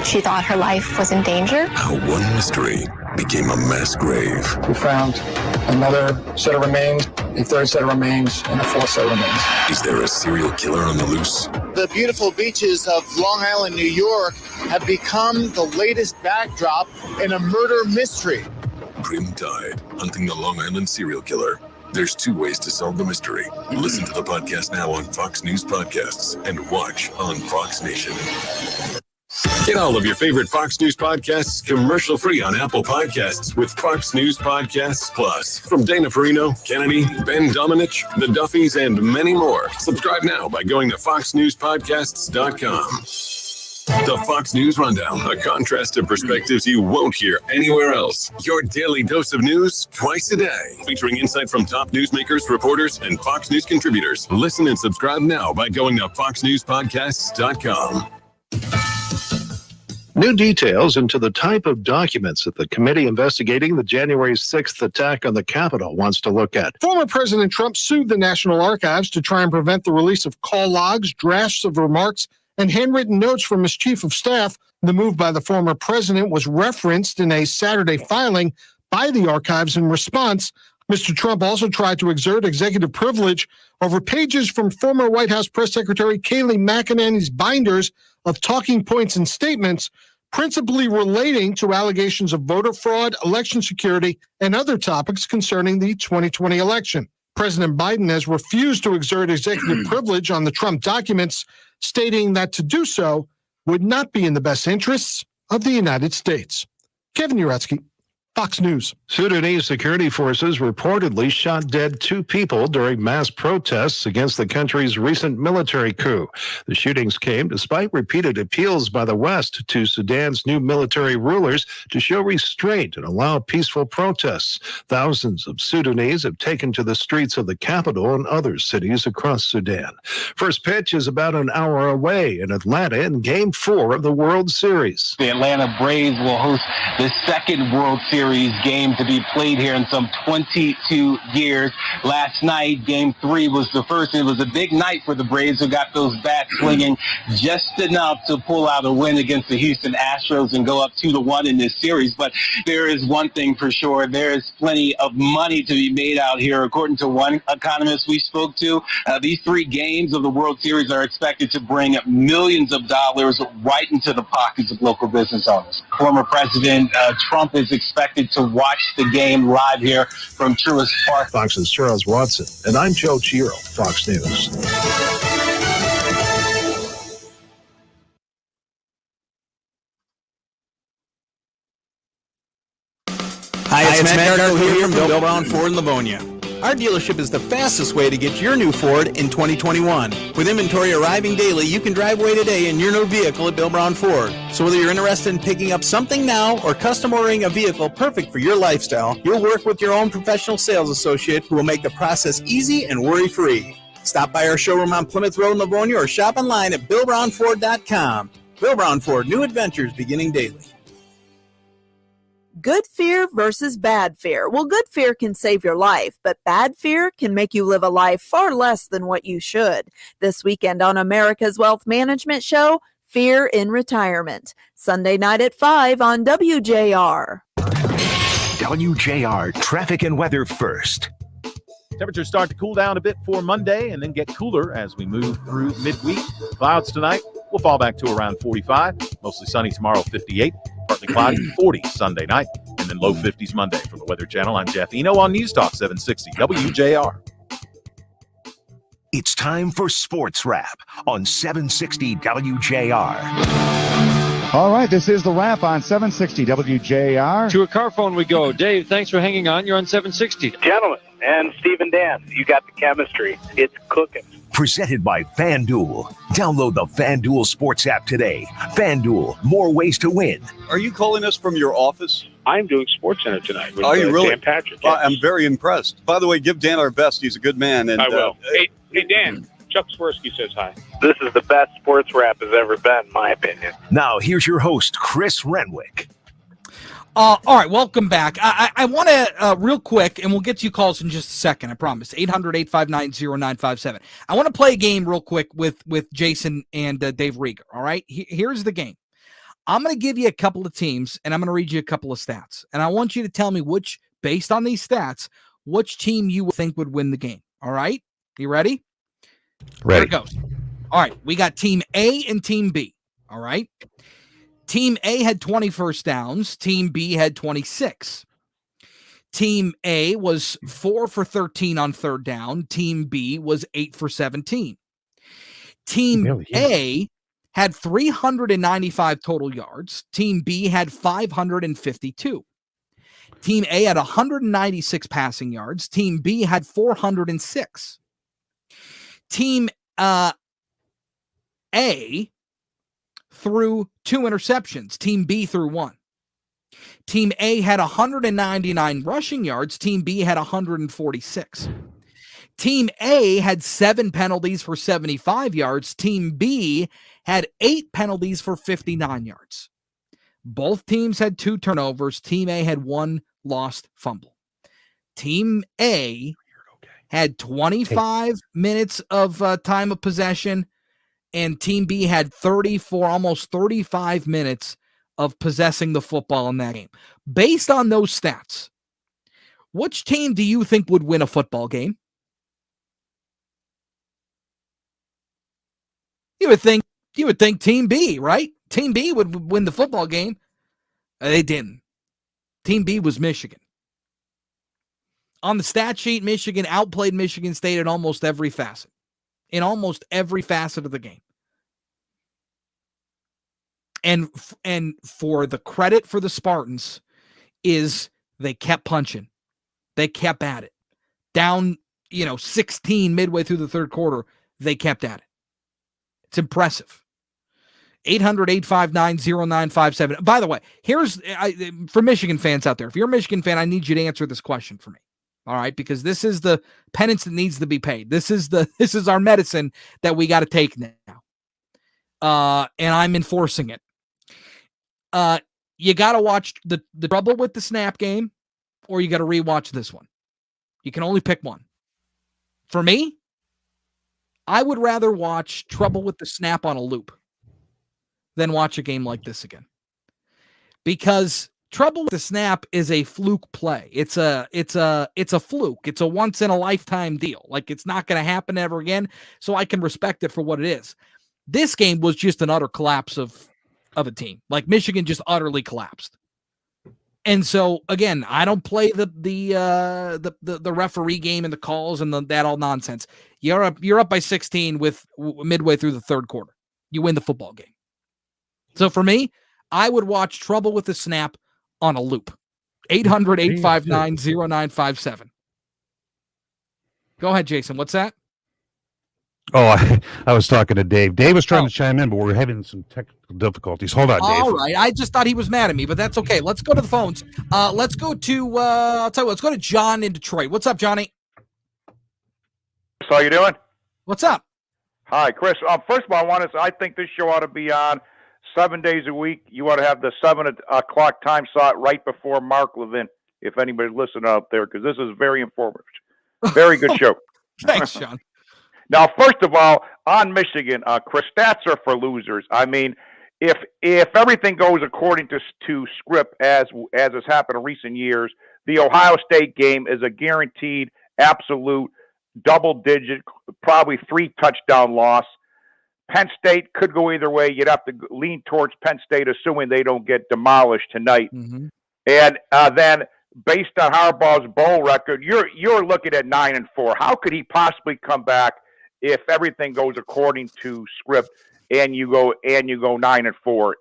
She thought her life was in danger. How one mystery became a mass grave. We found another set of remains, a third set of remains, and a fourth set of remains. Is there a serial killer on the loose? The beautiful beaches of Long Island, New York have become the latest backdrop in a murder mystery. Grim Tide, hunting the Long Island serial killer. There's 2 ways to solve the mystery. Listen to the podcast now on Fox News Podcasts and watch on Fox Nation. Get all of your favorite Fox News podcasts commercial-free on Apple Podcasts with Fox News Podcasts Plus. From Dana Perino, Kennedy, Ben Domenech, The Duffys, and many more. Subscribe now by going to foxnewspodcasts.com. The Fox News Rundown, a contrast of perspectives you won't hear anywhere else. Your daily dose of news twice a day, featuring insight from top newsmakers, reporters, and Fox News contributors. Listen and subscribe now by going to foxnewspodcasts.com. New details into the type of documents that the committee investigating the January 6th attack on the Capitol wants to look at. Former President Trump sued the National Archives to try and prevent the release of call logs, drafts of remarks, and handwritten notes from his chief of staff. The move by the former president was referenced in a Saturday filing by the archives in response. Mr. Trump also tried to exert executive privilege over pages from former White House Press Secretary Kayleigh McEnany's binders of talking points and statements, principally relating to allegations of voter fraud, election security, and other topics concerning the 2020 election. President Biden has refused to exert executive privilege on the Trump documents, stating that to do so would not be in the best interests of the United States. Kevin Uretsky, Fox News. Sudanese security forces reportedly shot dead 2 people during mass protests against the country's recent military coup. The shootings came despite repeated appeals by the West to Sudan's new military rulers to show restraint and allow peaceful protests. Thousands of Sudanese have taken to the streets of the capital and other cities across Sudan. First pitch is about an hour away in Atlanta in Game 4 of the World Series. The Atlanta Braves will host the second World Series game to be played here in some 22 years. Last night, Game 3 was the first. It was a big night for the Braves, who got those bats swinging just enough to pull out a win against the Houston Astros and go up 2-1 in this series. But there is one thing for sure. There is plenty of money to be made out here. According to one economist we spoke to, these 3 games of the World Series are expected to bring millions of dollars right into the pockets of local business owners. Former President Trump is expected to watch the game live here from Truist Park. Fox's Charles Watson, and I'm Joe Chiro, Fox News. Hi, it's Matt Garco here from Bill Brown Ford in Livonia. Our dealership is the fastest way to get your new Ford in 2021. With inventory arriving daily, you can drive away today in your new vehicle at Bill Brown Ford. So whether you're interested in picking up something now or custom ordering a vehicle perfect for your lifestyle, you'll work with your own professional sales associate who will make the process easy and worry-free. Stop by our showroom on Plymouth Road in Livonia or shop online at BillBrownFord.com. Bill Brown Ford, new adventures beginning daily. Good fear versus bad fear. Well, good fear can save your life, but bad fear can make you live a life far less than what you should. This weekend on America's Wealth Management Show, Fear in Retirement. Sunday night at 5 on WJR. WJR traffic and weather first. Temperatures start to cool down a bit for Monday and then get cooler as we move through midweek. Clouds tonight will fall back to around 45. Mostly sunny tomorrow, 58. Partly cloudy, 40 Sunday night. And then low 50s Monday. From the Weather Channel, I'm Jeff Eno on News Talk 760 WJR. It's time for Sports Wrap on 760 WJR. All right, this is the wrap on 760 WJR. To a car phone we go. Dave, thanks for hanging on. You're on 760. Gentlemen, and Steve and Dan, you got the chemistry. It's cooking. Presented by FanDuel. Download the FanDuel Sports app today. FanDuel, more ways to win. Are you calling us from your office? I'm doing SportsCenter tonight with Are you really? Dan Patrick. Well, I'm very impressed. By the way, give Dan our best. He's a good man. And I will. Hey, Dan, Chuck Swirsky says hi. This is the best sports wrap has ever been, in my opinion. Now, here's your host, Chris Renwick. All right, welcome back. I want to, real quick, and we'll get to you calls in just a second, I promise, 800-859-0957. I want to play a game real quick with Jason and Dave Rieger, all right? Here's the game. I'm going to give you a couple of teams, and I'm going to read you a couple of stats. And I want you to tell me which, based on these stats, which team you think would win the game, all right? You ready? Ready. Here it goes. All right, we got Team A and Team B, all right? Team A had 20 first downs. Team B had 26. Team A was 4 for 13 on third down. Team B was 8 for 17. Team A had 395 total yards. Team B had 552. Team A had 196 passing yards. Team B had 406. Team A threw 2 interceptions. Team B threw 1. Team A had 199 rushing yards. Team B had 146. Team A had 7 penalties for 75 yards. Team B had 8 penalties for 59 yards. Both teams had 2 turnovers. Team A had 1 lost fumble. Team A had 25 minutes of time of possession, and Team B had 34, almost 35 minutes of possessing the football in that game. Based on those stats, which team do you think would win a football game? You would think Team B, right? Team B would win the football game. They didn't. Team B was Michigan. On the stat sheet, Michigan outplayed Michigan State in almost every facet. In almost every facet of the game. And for the credit for the Spartans is they kept punching. They kept at it. Down, 16 midway through the third quarter, they kept at it. It's impressive. 800-859-0957. By the way, here's for Michigan fans out there. If you're a Michigan fan, I need you to answer this question for me. All right, because this is the penance that needs to be paid. This is our medicine that we got to take now. And I'm enforcing it. You got to watch the trouble with the snap game or you got to rewatch this one. You can only pick one. For me, I would rather watch Trouble with the Snap on a loop than watch a game like this again. Because Trouble with the Snap is a fluke play. It's a fluke. It's a once in a lifetime deal. Like, it's not going to happen ever again. So I can respect it for what it is. This game was just an utter collapse of a team. Like, Michigan just utterly collapsed. And so again, I don't play the referee game and the calls and that all nonsense. You're up by 16 with midway through the third quarter. You win the football game. So for me, I would watch Trouble with the Snap on a loop. 800-859-0957. Go ahead, Jason. What's that? Oh, I was talking to Dave. Dave was trying to chime in, but we're having some technical difficulties. Hold on, Dave. All right. I just thought he was mad at me, but that's okay. Let's go to the phones. Let's go to I'll tell you what, let's go to John in Detroit. What's up, Johnny? How you doing? What's up? Hi, Chris. First of all, I think this show ought to be on 7 days a week. You ought to have the 7 o'clock time slot right before Mark Levin, if anybody's listening out there, because this is very informative. Very good show. Thanks, Sean. Now, first of all, on Michigan, Chris, stats are for losers. I mean, if everything goes according to script, as has happened in recent years, the Ohio State game is a guaranteed, absolute, double-digit, probably 3-touchdown loss. Penn State could go either way. You'd have to lean towards Penn State, assuming they don't get demolished tonight. Mm-hmm. And then, based on Harbaugh's bowl record, you're looking at 9-4. How could he possibly come back if everything goes according to script and you go 9-4?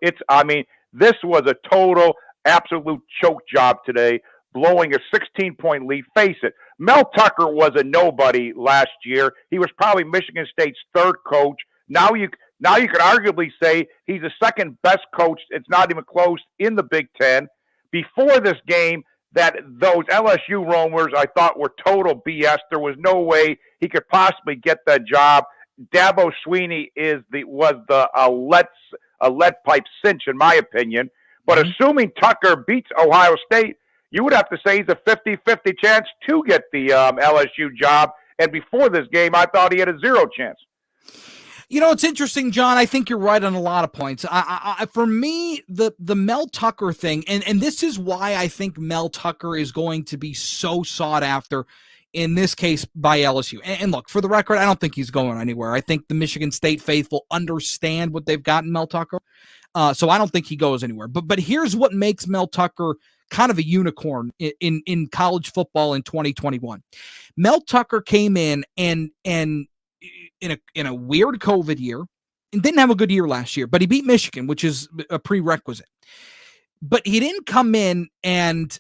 This was a total, absolute choke job today, blowing a 16-point lead. Face it, Mel Tucker was a nobody last year. He was probably Michigan State's third coach. Now you could arguably say he's the second best coach. It's not even close in the Big Ten. Before this game, that those LSU roamers I thought were total BS. There was no way he could possibly get that job. Dabo Swinney was a lead pipe cinch, in my opinion. But assuming Tucker beats Ohio State, you would have to say he's a 50-50 chance to get the LSU job. And before this game, I thought he had a 0 chance. You know, it's interesting, John. I think you're right on a lot of points. For me, the Mel Tucker thing, and this is why I think Mel Tucker is going to be so sought after in this case by LSU. And look, for the record, I don't think he's going anywhere. I think the Michigan State faithful understand what they've got in Mel Tucker. So I don't think he goes anywhere. But here's what makes Mel Tucker kind of a unicorn in college football in 2021. Mel Tucker came in and in a weird COVID year and didn't have a good year last year, but he beat Michigan, which is a prerequisite. But he didn't come in and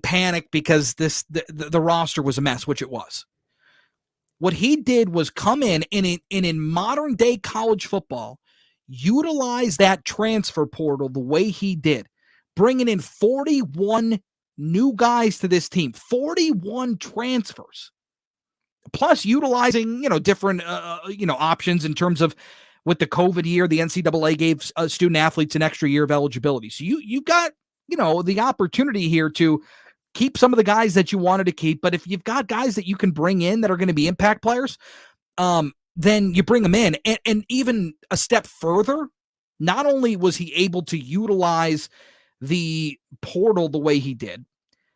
panic because the roster was a mess, which it was. What he did was come in modern day college football, utilize that transfer portal the way he did, bringing in 41 new guys to this team, 41 transfers. Plus utilizing, different, options in terms of with the COVID year, the NCAA gave student athletes an extra year of eligibility. So you got, the opportunity here to keep some of the guys that you wanted to keep. But if you've got guys that you can bring in that are going to be impact players, then you bring them in. And even a step further, not only was he able to utilize the portal the way he did,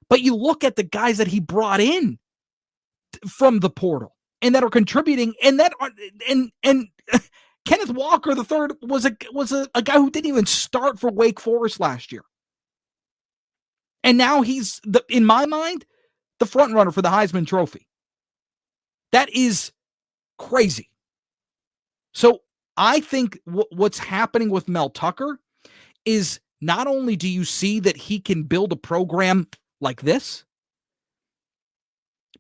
but you look at the guys that he brought in from the portal and that are contributing, and that are and Kenneth Walker III was a guy who didn't even start for Wake Forest last year, and now he's in my mind the front runner for the Heisman Trophy. That is crazy. So I think what's happening with Mel Tucker is not only do you see that he can build a program like this,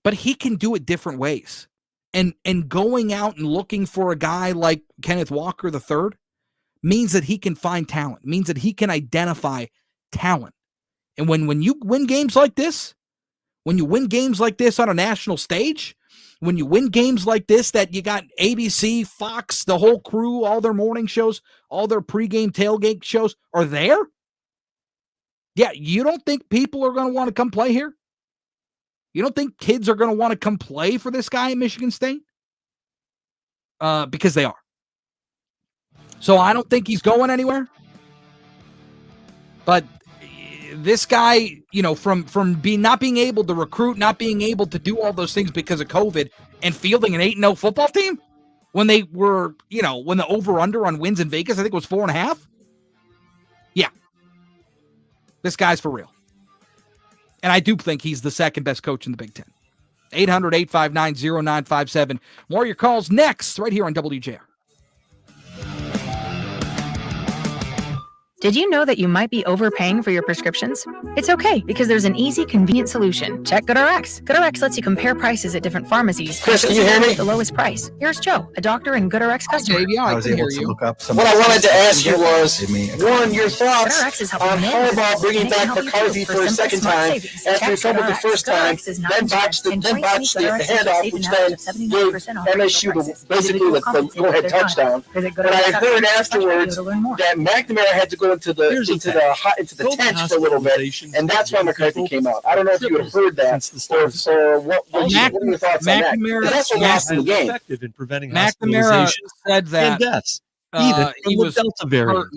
but he can do it different ways. And going out and looking for a guy like Kenneth Walker III means that he can find talent, means that he can identify talent. And when you win games like this, when you win games like this on a national stage, when you win games like this that you got ABC, Fox, the whole crew, all their morning shows, all their pregame tailgate shows are there, Yeah, you don't think people are going to want to come play here? You don't think kids are going to want to come play for this guy at Michigan State? Because they are. So I don't think he's going anywhere. But this guy, from not being able to recruit, not being able to do all those things because of COVID, and fielding an 8-0 football team when they were, when the over-under on wins in Vegas, I think it was 4.5. Yeah. This guy's for real. And I do think he's the second best coach in the Big Ten. 800-859-0957. More of your calls next, right here on WJR. Did you know that you might be overpaying for your prescriptions? It's okay, because there's an easy, convenient solution. Check GoodRx. GoodRx lets you compare prices at different pharmacies. Chris, can you hear me? The lowest price. Here's Joe, a doctor and GoodRx customer. I was able to look up some. What I wanted to ask you was, one, your thoughts on Harbaugh bringing back McCarthy for a second time after he fumbled the first time, then botched the handoff, which then gave MSU basically the go-ahead touchdown. But I heard afterwards that McNamara had to go into the tent for a little bit, and that's why McCarthy came out. I don't know if you had heard that, or what are your thoughts on that? That's what lost in the game. Effective in preventing McNamara said that and deaths, even from the Delta variant.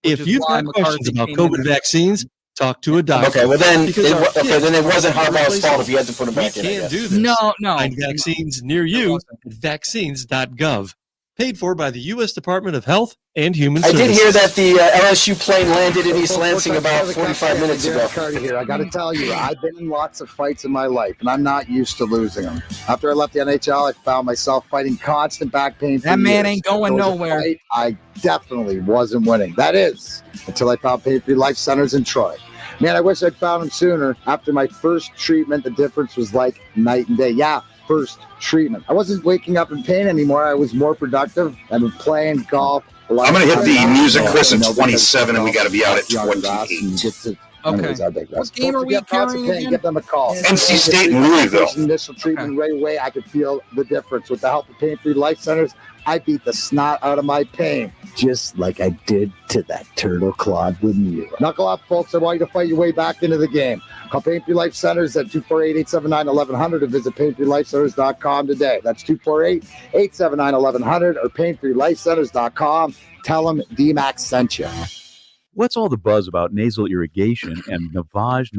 If you've got questions about COVID vaccines, talk to a doctor. Okay, well then, then it wasn't Harbaugh's fault if you had to put him back in. We can't do this. No. Find vaccines near you at vaccines.gov. Paid for by the U.S. Department of Health and Human Services. I did hear that the LSU plane landed in East Lansing about 45 minutes ago. Here. I got to tell you, I've been in lots of fights in my life, and I'm not used to losing them. After I left the NHL, I found myself fighting constant back pain. That man ain't going nowhere. I definitely wasn't winning. That is, until I found pain-free life centers in Troy. Man, I wish I'd found them sooner. After my first treatment, the difference was like night and day. Yeah. First treatment. I wasn't waking up in pain anymore. I was more productive. I've been playing golf. I'm going to hit the music, Chris, at 27, and we got to be out at 28. Anyways, I digress. What game are we carrying again? Give them a call. NC State and Louisville. Initial treatment right away. I could feel the difference. With the help of pain-free life centers, I beat the snot out of my pain, just like I did to that turtle clawed Lemieux. Knuckle up, folks. I want you to fight your way back into the game. Call Pain-Free Life Centers at 248-879-1100 or visit painfreelifecenters.com today. That's 248-879-1100 or painfreelifecenters.com. Tell them DMAX sent you. What's all the buzz about nasal irrigation and Navage?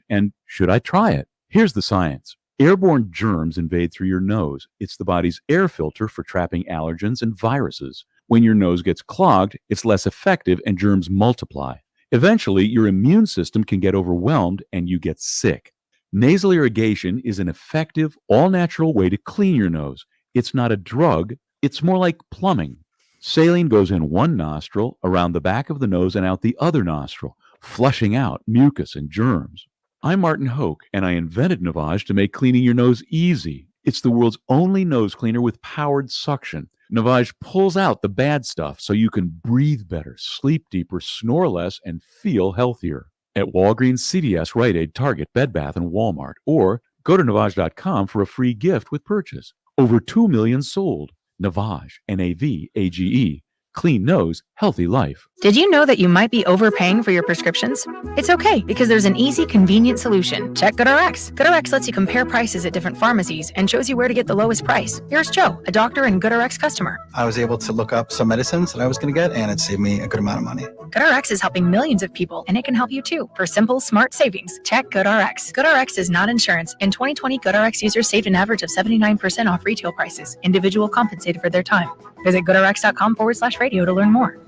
And should I try it? Here's the science. Airborne germs invade through your nose. It's the body's air filter for trapping allergens and viruses. When your nose gets clogged, it's less effective and germs multiply. Eventually, your immune system can get overwhelmed and you get sick. Nasal irrigation is an effective, all-natural way to clean your nose. It's not a drug. It's more like plumbing. Saline goes in one nostril, around the back of the nose, and out the other nostril, flushing out mucus and germs. I'm Martin Hoke, and I invented Navage to make cleaning your nose easy. It's the world's only nose cleaner with powered suction. Navage pulls out the bad stuff so you can breathe better, sleep deeper, snore less, and feel healthier. At Walgreens, CVS, Rite Aid, Target, Bed Bath, and Walmart. Or go to Navage.com for a free gift with purchase. Over 2 million sold. Navage, Navage. Clean nose, healthy life. Did you know that you might be overpaying for your prescriptions? It's okay, because there's an easy, convenient solution. Check GoodRx. GoodRx lets you compare prices at different pharmacies and shows you where to get the lowest price. Here's Joe, a doctor and GoodRx customer. I was able to look up some medicines that I was going to get, and it saved me a good amount of money. GoodRx is helping millions of people, and it can help you too. For simple, smart savings, check GoodRx. GoodRx is not insurance. In 2020, GoodRx users saved an average of 79% off retail prices. Individual compensated for their time. Visit GoodRx.com/radio to learn more.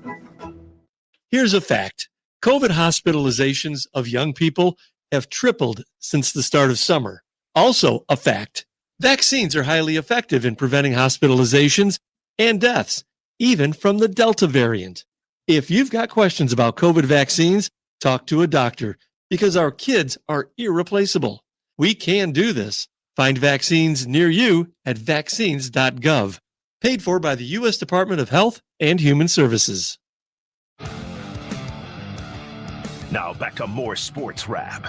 Here's a fact. COVID hospitalizations of young people have tripled since the start of summer. Also a fact. Vaccines are highly effective in preventing hospitalizations and deaths, even from the Delta variant. If you've got questions about COVID vaccines, talk to a doctor, because our kids are irreplaceable. We can do this. Find vaccines near you at vaccines.gov. Paid for by the U.S. Department of Health and Human Services. Now back to more Sports Wrap.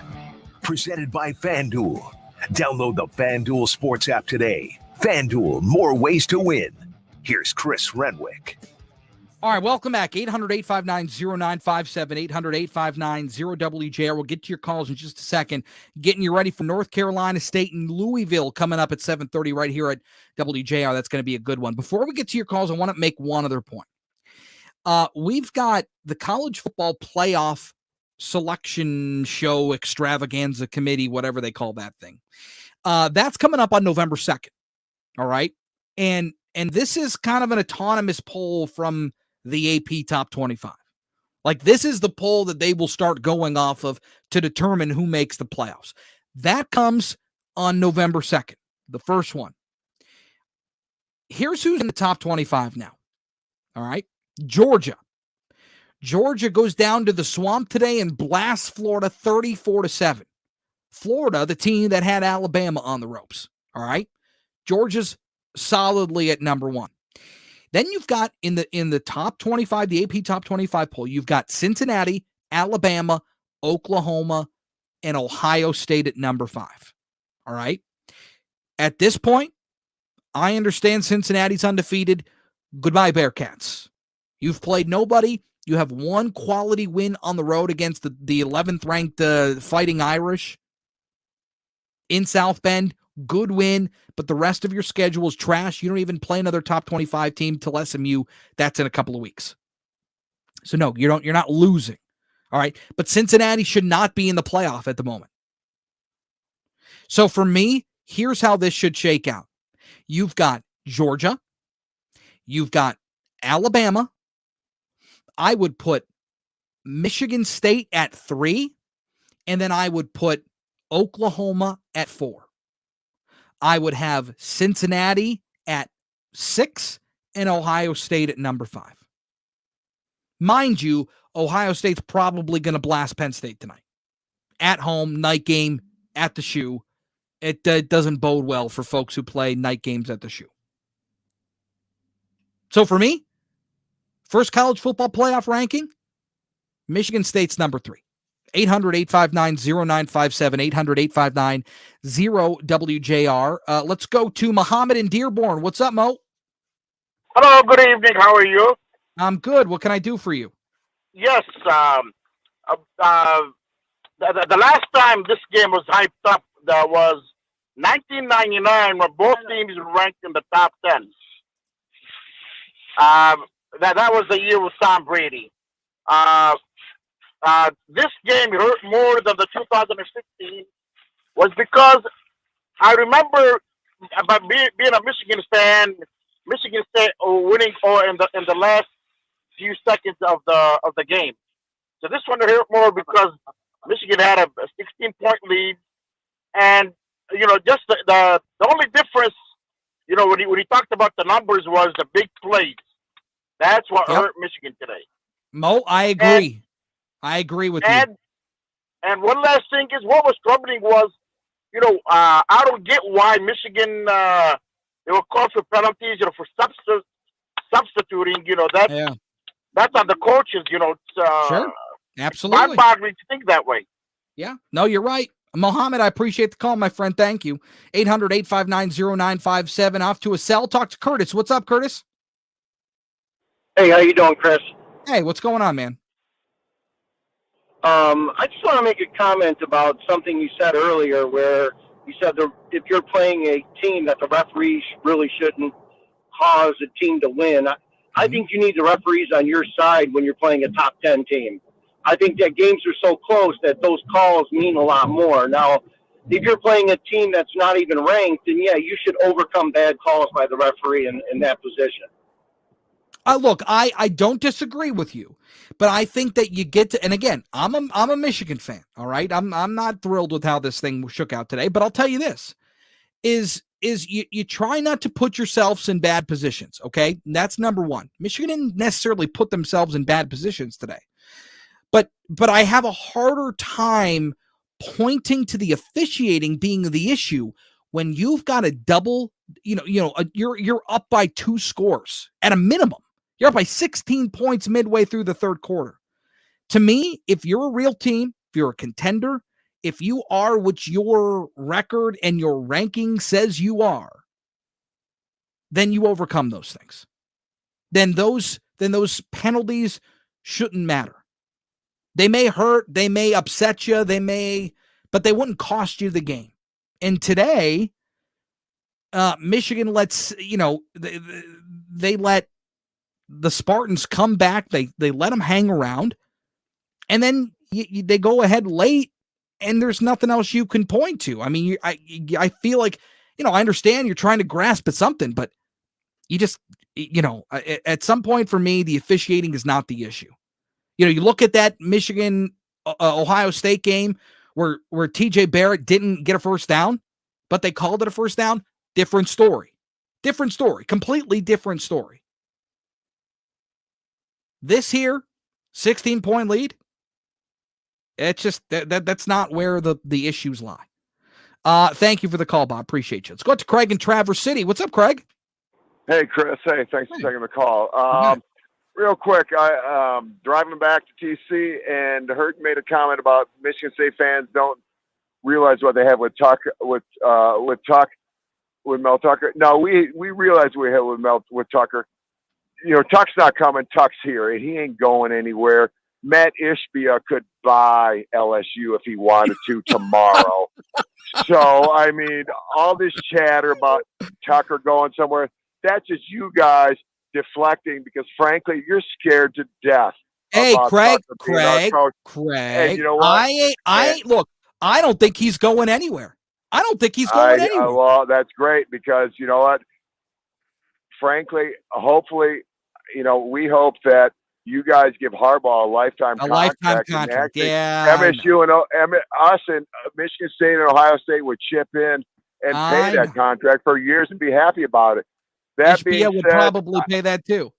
Presented by FanDuel. Download the FanDuel Sports app today. FanDuel, more ways to win. Here's Chris Renwick. All right, welcome back. 800-859-0957, 800-859-0WJR. We'll get to your calls in just a second. Getting you ready for North Carolina State and Louisville coming up at 7:30 right here at WJR. That's going to be a good one. Before we get to your calls, I want to make one other point. We've got the college football playoff selection show extravaganza committee, whatever they call that thing. That's coming up on November 2nd. All right. And this is kind of an autonomous poll from the AP Top 25. Like, this is the poll that they will start going off of to determine who makes the playoffs. That comes on November 2nd, the first one. Here's who's in the top 25 now. All right. Georgia. Georgia goes down to the Swamp today and blasts Florida 34-7. Florida, the team that had Alabama on the ropes. All right. Georgia's solidly at number one. Then you've got in the top 25, the AP top 25 poll, you've got Cincinnati, Alabama, Oklahoma, and Ohio State at number 5. All right. At this point, I understand Cincinnati's undefeated. Goodbye, Bearcats. You've played nobody. You have one quality win on the road against the 11th ranked Fighting Irish in South Bend. Good win, but the rest of your schedule is trash. You don't even play another top 25 team till SMU. That's in a couple of weeks. So no, you're not losing. All right. But Cincinnati should not be in the playoff at the moment. So for me, here's how this should shake out. You've got Georgia. You've got Alabama. I would put Michigan State at 3, and then I would put Oklahoma at 4. I would have Cincinnati at 6 and Ohio State at number 5. Mind you, Ohio State's probably going to blast Penn State tonight. At home, night game, at the Shoe. It doesn't bode well for folks who play night games at the Shoe. So for me, first college football playoff ranking, Michigan State's number 3. 800-859-0957, 800-859-0WJR. Let's go to Muhammad in Dearborn. What's up, Mo? Hello, good evening. How are you? I'm good. What can I do for you? Yes. The last time this game was hyped up, that was 1999, where both teams were ranked in the top 10. That was the year with Tom Brady. This game hurt more than the 2016 was because I remember about being a Michigan fan, Michigan State winning in the last few seconds of the game. So this one hurt more because Michigan had a 16-point lead, and just the only difference, when he talked about the numbers, was the big plays. That's what hurt Michigan today. Mo, I agree. I agree with you. And one last thing is, what was troubling was, I don't get why Michigan they were called for penalties, for substituting. That's on the coaches. Sure, absolutely. Mind-boggling to think that way. Yeah, no, you're right. Mohammed, I appreciate the call, my friend. Thank you. 800-859-0957. Off to a cell. Talk to Curtis. What's up, Curtis? Hey, how you doing, Chris? Hey, what's going on, man? I just want to make a comment about something you said earlier, where you said if you're playing a team that the referees really shouldn't cause a team to win. I think you need the referees on your side when you're playing a top 10 team. I think that games are so close that those calls mean a lot more. Now, if you're playing a team that's not even ranked, then yeah, you should overcome bad calls by the referee in that position. Look, I don't disagree with you, but I think that you get to, and again, I'm a Michigan fan. All right. I'm not thrilled with how this thing shook out today, but I'll tell you this is you try not to put yourselves in bad positions. Okay. And that's number one. Michigan didn't necessarily put themselves in bad positions today, but I have a harder time pointing to the officiating being the issue when you've got a double, you're up by 2 scores at a minimum. You're up by 16 points midway through the third quarter. To me, if you're a real team, if you're a contender, if you are what your record and your ranking says you are, then you overcome those things. Then those then those penalties shouldn't matter. They may hurt, they may upset you, but they wouldn't cost you the game. And today, Michigan lets, they let the Spartans come back. They let them hang around, and then they go ahead late, and there's nothing else you can point to. I mean, I feel like, I understand you're trying to grasp at something, but you just, at some point for me, the officiating is not the issue. You look at that Michigan Ohio State game where TJ Barrett didn't get a first down, but they called it a first down. Different story, completely different story. This here, 16-point lead. It's just that's not where the issues lie. Thank you for the call, Bob. Appreciate you. Let's go to Craig in Traverse City. What's up, Craig? Hey, Chris. Hey, thanks for taking the call. Real quick, I driving back to TC, and Hurt made a comment about Michigan State fans don't realize what they have with Mel Tucker. No, we realize we have with Tucker. Tuck's not coming. Tuck's here, and he ain't going anywhere. Matt Ishbia could buy LSU if he wanted to tomorrow. So, I mean, all this chatter about Tucker going somewhere, that's just you guys deflecting because, frankly, you're scared to death. Hey, Craig. Hey, you know what? Look, I don't think he's going anywhere. I don't think he's going anywhere. Well, that's great because, you know what? Frankly, hopefully, we hope that you guys give Harbaugh a lifetime contract. Yeah. MSU and us and Michigan State and Ohio State would chip in and pay that contract for years and be happy about it. That being said, would probably pay that too.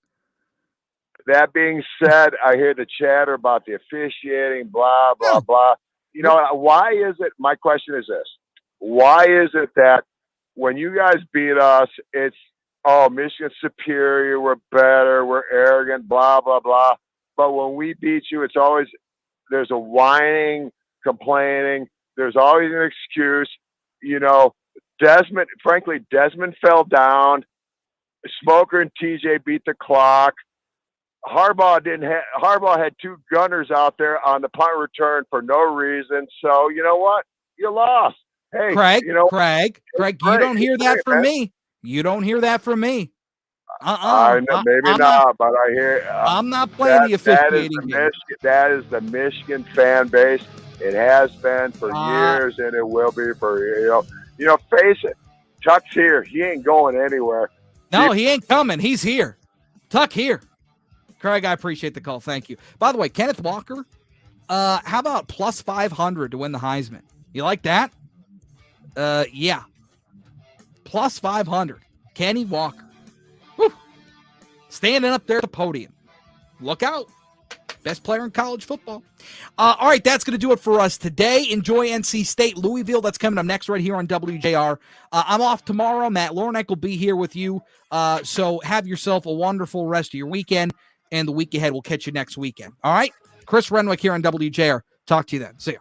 That being said, I hear the chatter about the officiating, blah, blah, blah. Why is it? My question is this. Why is it that when you guys beat us, it's, Michigan's superior, we're better, we're arrogant, blah, blah, blah. But when we beat you, it's always, there's a whining, complaining. There's always an excuse. Desmond fell down. Smoker and TJ beat the clock. Harbaugh had two gunners out there on the punt return for no reason. So you know what? You lost. Hey, Craig, you don't hear that from me. You don't hear that from me. Maybe not, but I hear. I'm not playing the officiating game. That is the Michigan fan base. It has been for years, and it will be for face it. Tuck's here. He ain't going anywhere. No, he ain't coming. He's here. Tuck here. Craig, I appreciate the call. Thank you. By the way, Kenneth Walker, how about plus 500 to win the Heisman? You like that? Yeah. Plus 500. Kenny Walker. Woo. Standing up there at the podium. Look out. Best player in college football. All right, that's going to do it for us today. Enjoy NC State, Louisville. That's coming up next right here on WJR. I'm off tomorrow. Matt Lornick will be here with you. So have yourself a wonderful rest of your weekend, and the week ahead. We'll catch you next weekend. All right? Chris Renwick here on WJR. Talk to you then. See ya.